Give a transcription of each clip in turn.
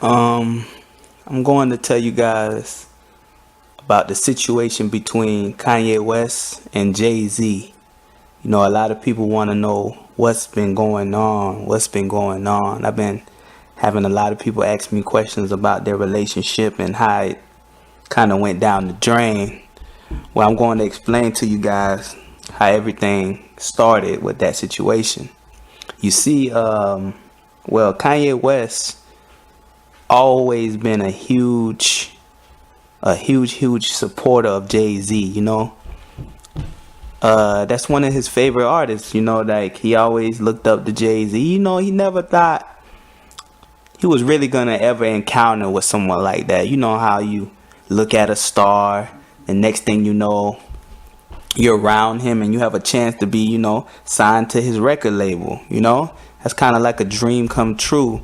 Um, I'm going to tell you guys about the situation between Kanye West and Jay-Z. You know, a lot of people want to know what's been going on. What's been going on? I've been having a lot of people ask me questions about their relationship and how it kind of went down the drain. Well, I'm going to explain to you guys how everything started with that situation. You see, Kanye West always been a huge supporter of Jay-Z, you know. That's one of his favorite artists, you know, like he always looked up to Jay-Z. You know, he never thought he was really gonna ever encounter with someone like that. You know how you look at a star, the next thing you know, you're around him and you have a chance to be, you know, signed to his record label, you know? That's kind of like a dream come true.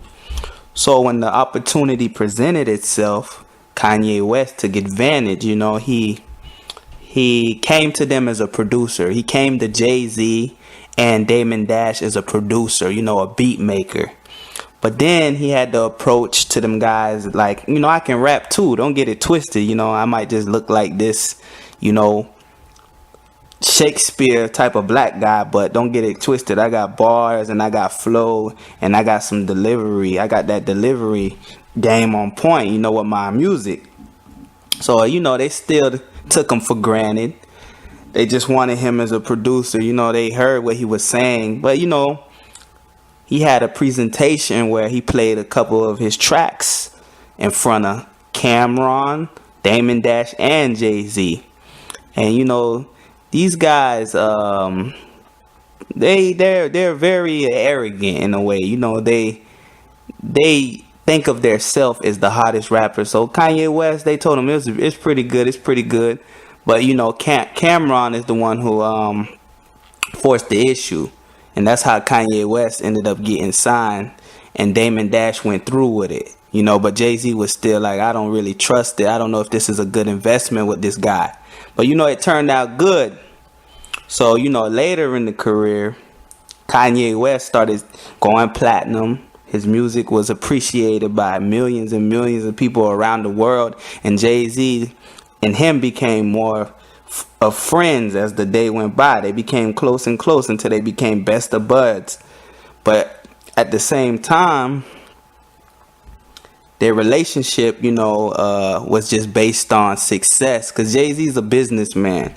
So when the opportunity presented itself, Kanye West took advantage. You know, he came to them as a producer. He came to Jay-Z and Damon Dash as a producer, you know, a beat maker. But then he had the approach to them guys like, you know, I can rap too. Don't get it twisted. You know, I might just look like this, you know, Shakespeare type of black guy, but don't get it twisted. I got bars and I got flow and I got some delivery. I got that delivery game on point, you know, with my music. So, you know, they still took him for granted. They just wanted him as a producer. You know, they heard what he was saying, but, you know, he had a presentation where he played a couple of his tracks in front of Cameron, Damon Dash, and Jay-Z. And, you know, these guys, they're very arrogant in a way. You know, they think of their self as the hottest rapper. So Kanye West, they told him it's pretty good. But you know, Cameron is the one who forced the issue, and that's how Kanye West ended up getting signed, and Damon Dash went through with it. You know, but Jay-Z was still like, I don't really trust it. I don't know if this is a good investment with this guy. But, you know, it turned out good. So, you know, later in the career, Kanye West started going platinum. His music was appreciated by millions and millions of people around the world. And Jay-Z and him became more of friends as the day went by. They became close and close until they became best of buds. But at the same time, their relationship, you know, was just based on success. Because Jay-Z's a businessman.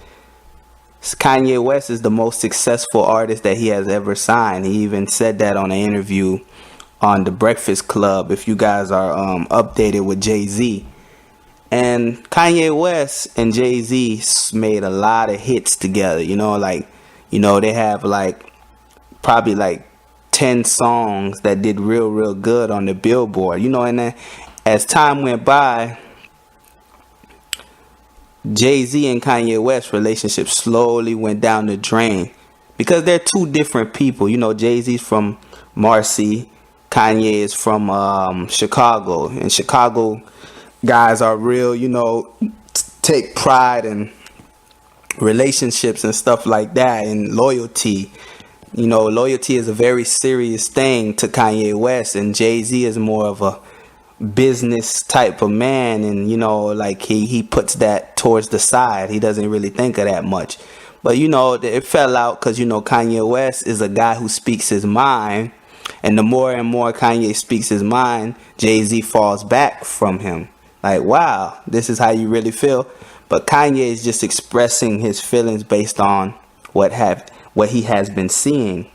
Kanye West is the most successful artist that he has ever signed. He even said that on an interview on The Breakfast Club, if you guys are updated with Jay-Z. And Kanye West and Jay-Z made a lot of hits together. You know, like, you know, they have like probably like 10 songs that did real good on the Billboard, you know. And then as time went by, Jay-Z and Kanye West's relationship slowly went down the drain because they're two different people. You know, Jay-Z's from Marcy, Kanye is from Chicago, and Chicago guys are real, you know, take pride in relationships and stuff like that, and loyalty. You know, loyalty is a very serious thing to Kanye West, and Jay-Z is more of a business type of man, and you know, like he puts that towards the side. He doesn't really think of that much. But you know, it fell out because, you know, Kanye West is a guy who speaks his mind, and the more and more Kanye speaks his mind, Jay-Z falls back from him. Like, wow, this is how you really feel. But Kanye is just expressing his feelings based on what he has been seeing.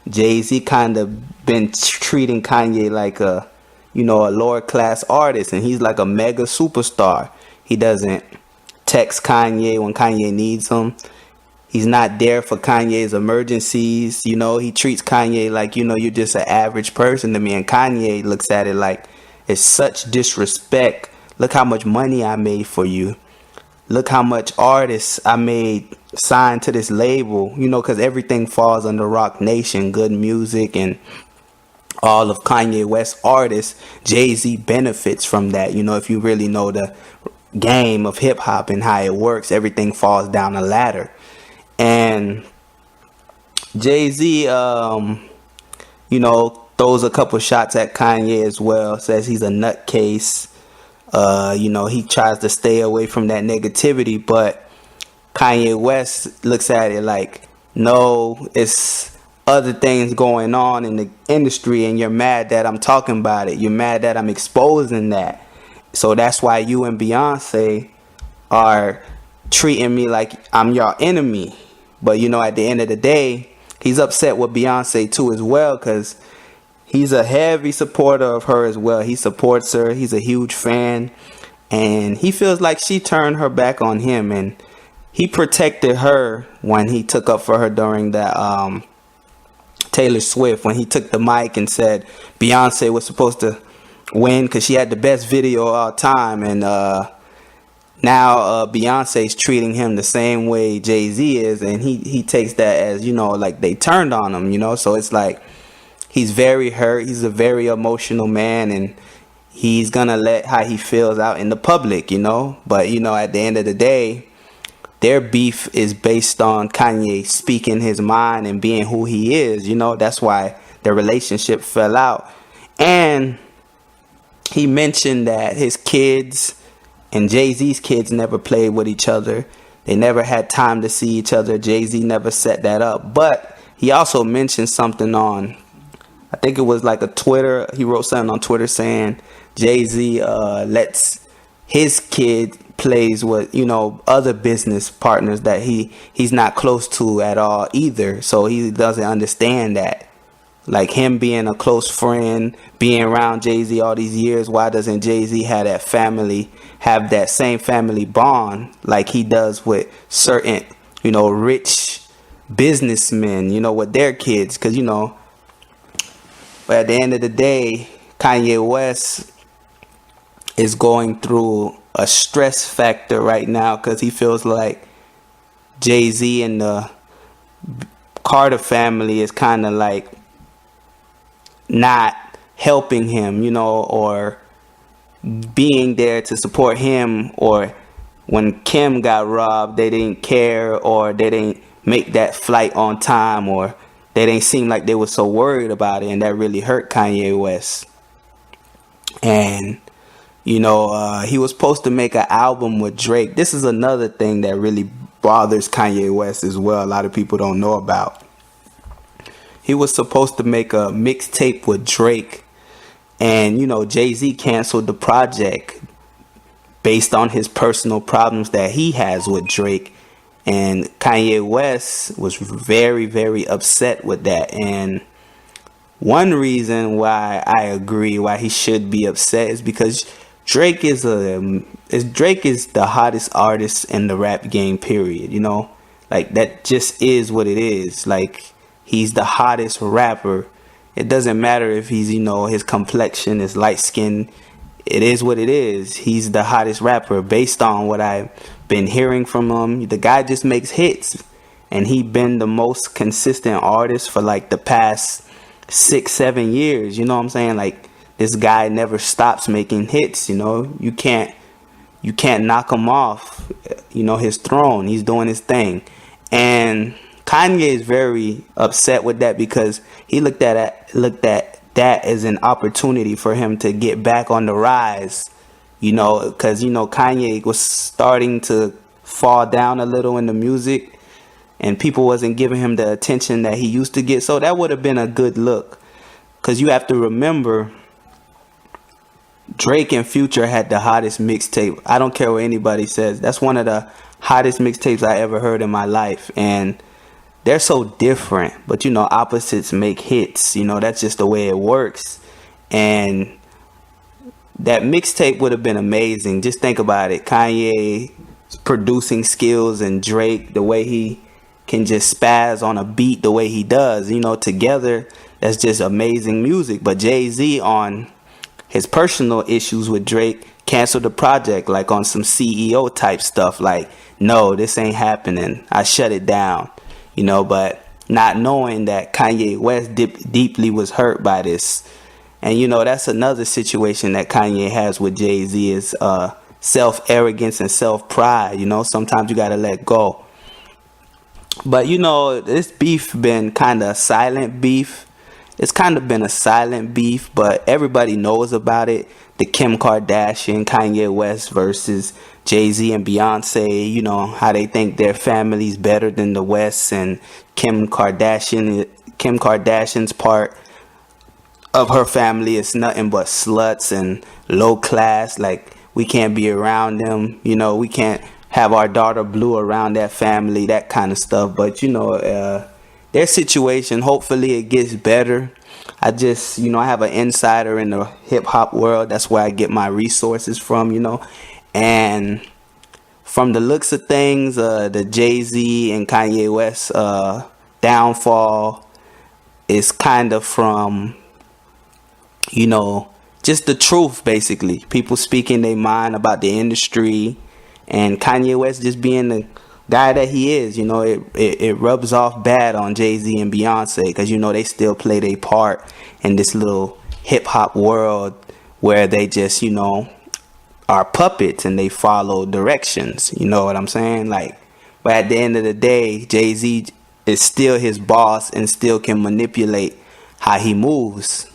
Jay-Z kind of been treating Kanye like a, you know, a lower class artist, and he's like a mega superstar. He doesn't text Kanye when Kanye needs him. He's not there for Kanye's emergencies. You know, he treats Kanye like, you know, you're just an average person to me. And Kanye looks at it like, it's such disrespect. Look how much money I made for you. Look how much artists I made signed to this label. You know, because everything falls under Rock Nation, good music, and all of Kanye West artists. Jay-Z benefits from that. You know, if you really know the game of hip hop and how it works, everything falls down a ladder. And Jay-Z, you know, throws a couple shots at Kanye as well, says he's a nutcase. He tries to stay away from that negativity, but Kanye West looks at it like, no, it's other things going on in the industry, and you're mad that I'm talking about it. You're mad that I'm exposing that. So that's why you and Beyonce are treating me like I'm your enemy. But, at the end of the day, he's upset with Beyonce too as well, because he's a heavy supporter of her as well. He supports her. He's a huge fan. And he feels like she turned her back on him. And he protected her when he took up for her during that Taylor Swift, when he took the mic and said Beyonce was supposed to win because she had the best video of all time. And now Beyonce's treating him the same way Jay-Z is. And he takes that as, like they turned on him, So it's like he's very hurt. He's a very emotional man. And he's going to let how he feels out in the public, But, at the end of the day, their beef is based on Kanye speaking his mind and being who he is. That's why their relationship fell out. And he mentioned that his kids and Jay-Z's kids never played with each other. They never had time to see each other. Jay-Z never set that up. But he also mentioned something on, I think it was like a Twitter. He wrote something on Twitter saying Jay-Z lets his kid plays with, other business partners that he's not close to at all either. So he doesn't understand that. Like him being a close friend, being around Jay-Z all these years, why doesn't Jay-Z have that same family bond like he does with certain, rich businessmen, with their kids? Because, but at the end of the day, Kanye West is going through a stress factor right now because he feels like Jay-Z and the Carter family is kind of like not helping him, or being there to support him. Or when Kim got robbed, they didn't care, or they didn't make that flight on time, or they didn't seem like they were so worried about it, and that really hurt Kanye West. And he was supposed to make an album with Drake. This is another thing that really bothers Kanye West as well. A lot of people don't know about. He was supposed to make a mixtape with Drake. And, Jay-Z canceled the project based on his personal problems that he has with Drake. And Kanye West was very, very upset with that. And one reason why I agree why he should be upset is because Drake is the hottest artist in the rap game, period. Like that just is what it is. Like he's the hottest rapper. It doesn't matter if he's, his complexion is light skinned. It is what it is. He's the hottest rapper based on what I've been hearing from him. The guy just makes hits, and he been the most consistent artist for like the past 6-7 years. You know what I'm saying? Like this guy never stops making hits. You can't knock him off, his throne. He's doing his thing. And Kanye is very upset with that because he looked at that as an opportunity for him to get back on the rise, because, Kanye was starting to fall down a little in the music and people wasn't giving him the attention that he used to get. So that would have been a good look, because you have to remember Drake and Future had the hottest mixtape. I don't care what anybody says. That's one of the hottest mixtapes I ever heard in my life. And they're so different, but opposites make hits. That's just the way it works. And that mixtape would have been amazing. Just think about it. Kanye's producing skills and Drake, the way he can just spaz on a beat the way he does, together, that's just amazing music. But Jay-Z, on his personal issues with Drake, canceled the project, like on some CEO type stuff. Like, no, this ain't happening. I shut it down. But not knowing that Kanye West deeply was hurt by this. And, that's another situation that Kanye has with Jay-Z is self-arrogance and self-pride. Sometimes you got to let go. But, this beef been kind of silent beef. it's kind of been a silent beef, but everybody knows about it. The Kim Kardashian, Kanye West versus Jay-Z and Beyonce, you know, how they think their family's better than the West, and Kim Kardashian's part of her family is nothing but sluts and low class. Like, we can't be around them, you know, we can't have our daughter Blue around that family, that kind of stuff. But you know, their situation, hopefully it gets better. I just, you know, I have an insider in the hip hop world. That's where I get my resources from, you know. And from the looks of things, the Jay-Z and Kanye West downfall is kind of from, you know, just the truth, basically. People speaking their mind about the industry, and Kanye West just being the guy that he is. You know, it rubs off bad on Jay-Z and Beyonce, because, you know, they still play their part in this little hip-hop world where they just, you know, are puppets and they follow directions. You know what I'm saying? Like, but at the end of the day, Jay-Z is still his boss and still can manipulate how he moves.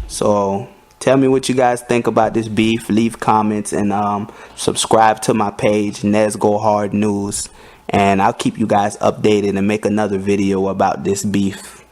So tell me what you guys think about this beef. Leave comments and subscribe to my page, Nezgohard News, and I'll keep you guys updated and make another video about this beef.